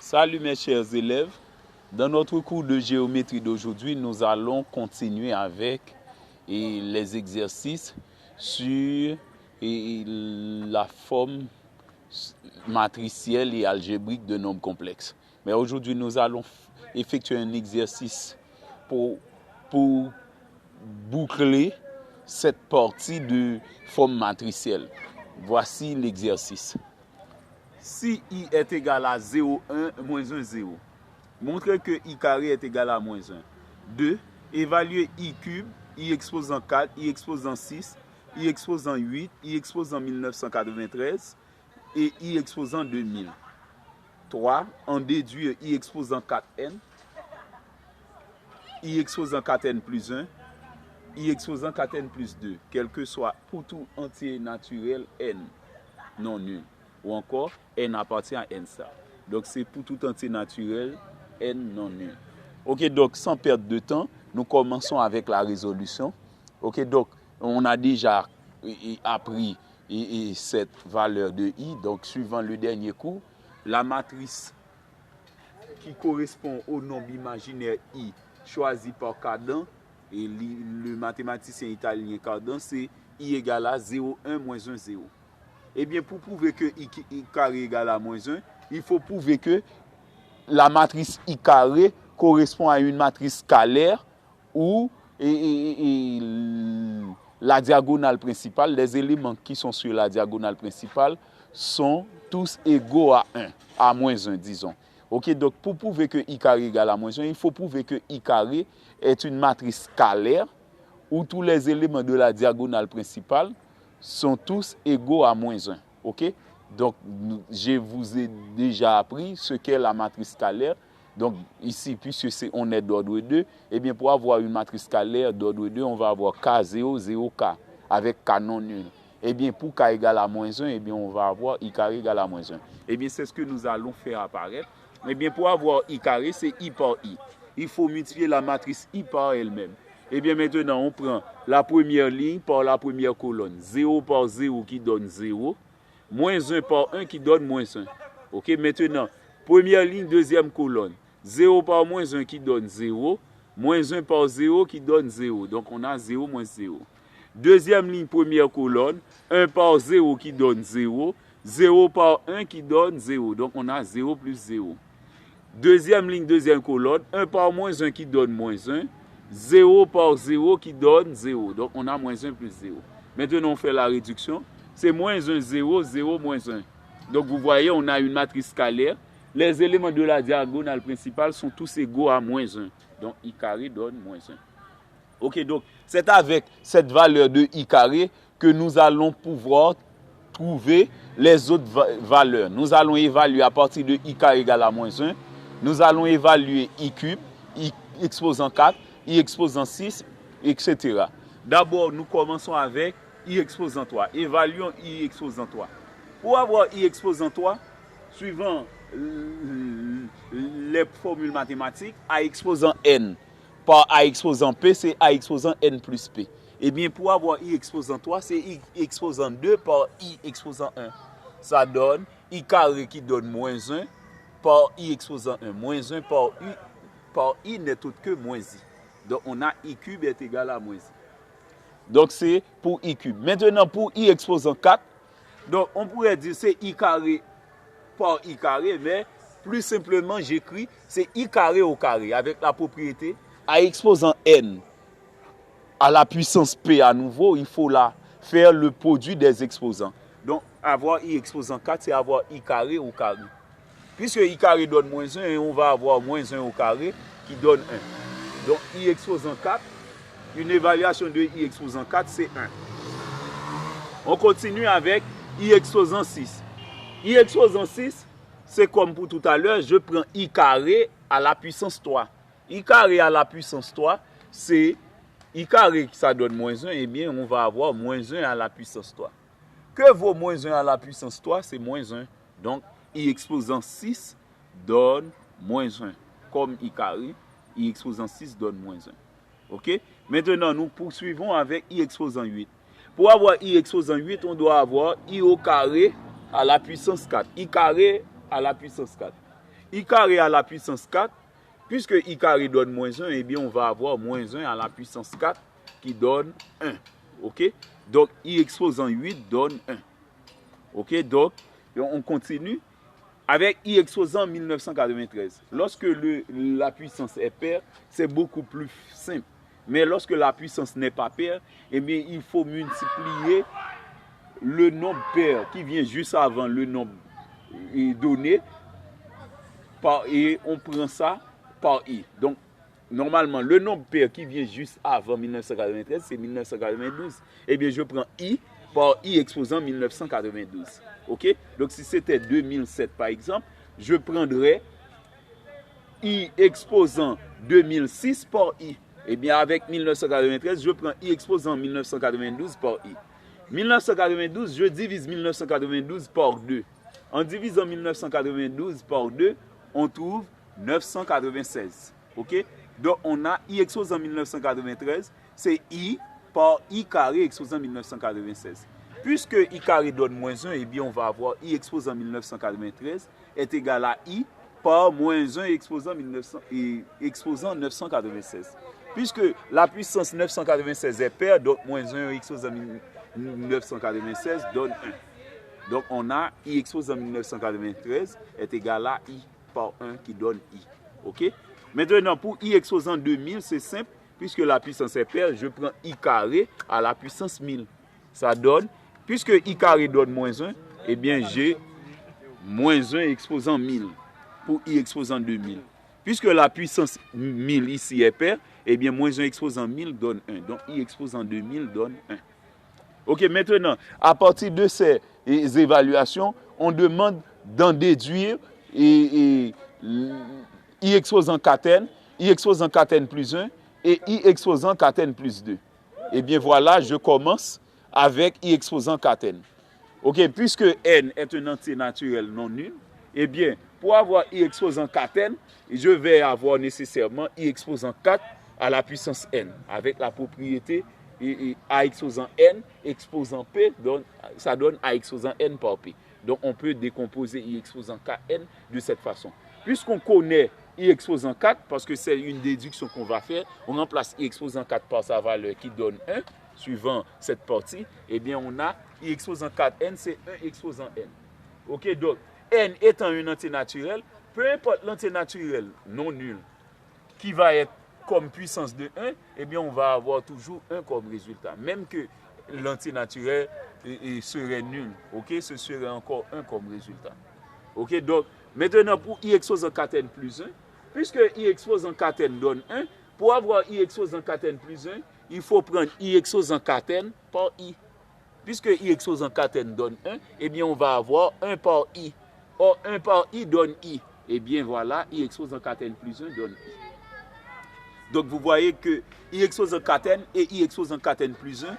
Salut mes chers élèves. Dans notre cours de géométrie d'aujourd'hui, nous allons continuer avec les exercices sur la forme matricielle et algébrique de nombres complexes. Mais aujourd'hui, nous allons effectuer un exercice pour boucler cette partie de forme matricielle. Voici l'exercice. Si i est égal à 0, 1, moins 1, 0. Montrez que i carré est égal à moins 1. 2. Évaluer i cube, i exposant 4, i exposant 6, i exposant 8, i exposant 1993 et i exposant 2000. 3. En déduire i exposant 4n, i exposant 4n plus 1, i exposant 4n plus 2, quel que soit pour tout entier naturel n non nul. Ou encore, n appartient à n star. Donc, c'est pour tout entier naturel, n non nul. Ok, donc, sans perdre de temps, nous commençons avec la résolution. Ok, donc, on a déjà appris cette valeur de i. Donc, suivant le dernier cours, la matrice qui correspond au nombre imaginaire i choisi par Cardan, et le mathématicien italien Cardan, c'est i égale à 0, 1, moins 1, 0. Eh bien, pour prouver que i carré égale à moins 1, il faut prouver que la matrice i carré correspond à une matrice scalaire où la diagonale principale, les éléments qui sont sur la diagonale principale sont tous égaux à 1, à moins 1, disons. Ok, donc pour prouver que i carré égale à moins 1, il faut prouver que i carré est une matrice scalaire où tous les éléments de la diagonale principale sont tous égaux à moins 1. Ok? Donc, je vous ai déjà appris ce qu'est la matrice scalaire. Donc, ici, puisque on est d'ordre 2, eh bien, pour avoir une matrice scalaire d'ordre 2, on va avoir K0, 0K, avec K non nul. Eh bien, pour K égale à moins 1, eh bien, on va avoir I carré égale à moins 1. Eh bien, c'est ce que nous allons faire apparaître. Eh bien, pour avoir I carré, c'est I par I. Il faut multiplier la matrice I par elle-même. Eh bien, maintenant, on prend la première ligne par la première colonne. 0 par 0 qui donne 0. Moins 1 par 1 qui donne moins 1. Ok, maintenant, première ligne, deuxième colonne. 0 par moins 1 qui donne 0. Moins 1 par 0 qui donne 0. Donc, on a 0 moins 0. Deuxième ligne, première colonne. 1 par 0 qui donne 0. 0 par 1 qui donne 0. Donc, on a 0 plus 0. Deuxième ligne, deuxième colonne. 1 par moins 1 qui donne moins 1. 0 par 0 qui donne 0. Donc, on a moins 1 plus 0. Maintenant, on fait la réduction. C'est moins 1, 0, 0, moins 1. Donc, vous voyez, on a une matrice scalaire. Les éléments de la diagonale principale sont tous égaux à moins 1. Donc, i carré donne moins 1. Ok, donc, c'est avec cette valeur de i carré que nous allons pouvoir trouver les autres valeurs. Nous allons évaluer à partir de i carré égale à moins 1. Nous allons évaluer i cube, i exposant 4, i exposant 6, etc. D'abord, nous commençons avec i exposant 3. Évaluons i exposant 3. Pour avoir i exposant 3, suivant les formules mathématiques, a exposant n par a exposant p, c'est a exposant n plus p. Eh bien, pour avoir i exposant 3, c'est i exposant 2 par i exposant 1. Ça donne i carré qui donne moins 1 par i exposant 1. Moins 1 par i n'est autre que moins i. Donc, on a i cube est égal à moins i. Donc, c'est pour i cube. Maintenant, pour i exposant 4, donc on pourrait dire c'est i carré par i carré, mais plus simplement, j'écris c'est i carré au carré avec la propriété a exposant n à la puissance p à nouveau, il faut là faire le produit des exposants. Donc, avoir i exposant 4, c'est avoir i carré au carré. Puisque i carré donne moins 1, on va avoir moins 1 au carré qui donne 1. Donc, i exposant 4, une évaluation de i exposant 4, c'est 1. On continue avec i exposant 6. I exposant 6, c'est comme pour tout à l'heure, je prends i carré à la puissance 3. I carré à la puissance 3, c'est i carré, ça donne moins 1, eh bien, on va avoir moins 1 à la puissance 3. Que vaut moins 1 à la puissance 3? C'est moins 1. Donc, i exposant 6 donne moins 1. Comme i carré, i exposant 6 donne moins 1. Ok? Maintenant, nous poursuivons avec i exposant 8. Pour avoir i exposant 8, on doit avoir i au carré à la puissance 4. I carré à la puissance 4. I carré à la puissance 4, puisque I carré donne moins 1, eh bien on va avoir moins 1 à la puissance 4 qui donne 1. OK? Donc I exposant 8 donne 1. OK? Donc on continue avec I exposant 1993. Lorsque la puissance est paire, c'est beaucoup plus simple. Mais lorsque la puissance n'est pas paire, eh bien, il faut multiplier le nombre pair qui vient juste avant le nombre donné et on prend ça par I. Donc, normalement, le nombre pair qui vient juste avant 1993, c'est 1992. Eh bien, je prends I par I exposant 1992. OK? Donc, si c'était 2007, par exemple, je prendrais I exposant 2006 par I. Eh bien, avec 1993, je prends I exposant 1992 par I. 1992, je divise 1992 par 2. En divisant 1992 par 2, on trouve 996. OK? Donc, on a I exposant 1993, c'est I par I carré exposant 1996. Puisque I carré donne moins 1, eh bien, on va avoir I exposant 1993 est égal à I par moins 1 exposant 996. Puisque la puissance 996 est paire, donc moins 1 exposant 1996 donne 1. Donc on a I exposant 1993 est égal à I par 1 qui donne I. OK? Maintenant, pour I exposant 2000, c'est simple. Puisque la puissance est paire, je prends I carré à la puissance 1000. Ça donne, puisque I carré donne moins 1, eh bien j'ai moins 1 exposant 1000 pour I exposant 2000. Puisque la puissance 1000 ici est paire, eh bien moins 1 exposant 1000 donne 1. Donc I exposant 2000 donne 1. OK, maintenant, à partir de ces évaluations, on demande d'en déduire I exposant 4n, I exposant 4n plus 1 et I exposant 4n plus 2. Eh bien voilà, je commence avec I exposant 4n. OK, puisque n est un entier naturel non nul, eh bien, pour avoir I exposant 4n, je vais avoir nécessairement I exposant 4 à la puissance n, avec la propriété A exposant n, exposant p, ça donne A exposant n par p. Donc, on peut décomposer I exposant kn de cette façon. Puisqu'on connaît I exposant 4, parce que c'est une déduction qu'on va faire, on remplace I exposant 4 par sa valeur qui donne 1, suivant cette partie, eh bien, on a I exposant 4n, c'est 1 exposant n. OK, donc, n étant un entier naturel, peu importe l'entier naturel non nul qui va être comme puissance de 1, eh bien, on va avoir toujours 1 comme résultat. Même que l'entier naturel serait nul, OK, ce serait encore 1 comme résultat. OK, donc, maintenant, pour I exposant 4n plus 1, puisque I exposant 4n donne 1, pour avoir I exposant 4n plus 1, il faut prendre I exposant 4n par I. Puisque I exposant 4n donne 1, eh bien, on va avoir 1 par I. Or, 1 par I donne I. Eh bien, voilà, I exposant 4n plus 1 donne I. Donc, vous voyez que I exposant 4n et I exposant 4n plus 1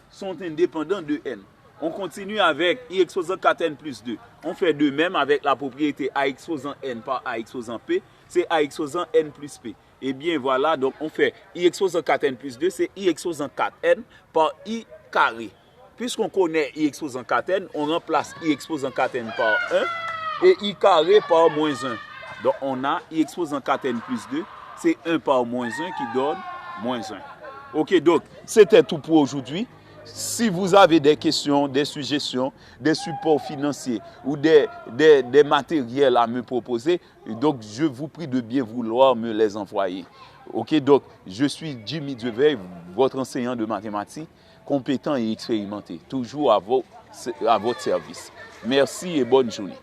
sont indépendants de n. On continue avec I exposant 4n plus 2. On fait de même avec la propriété A exposant n par A exposant p. C'est A exposant n plus p. Eh bien, voilà, donc on fait I exposant 4n plus 2, c'est I exposant 4n par I carré. Puisqu'on connaît I exposant 4n, on remplace I exposant 4n par 1 et I carré par moins 1. Donc, on a I exposant 4n plus 2, c'est 1 par moins 1 qui donne moins 1. OK, donc, c'était tout pour aujourd'hui. Si vous avez des questions, des suggestions, des supports financiers ou des matériels à me proposer, donc je vous prie de bien vouloir me les envoyer. OK, donc je suis Jimmy Duveil, votre enseignant de mathématiques, compétent et expérimenté, toujours à votre service. Merci et bonne journée.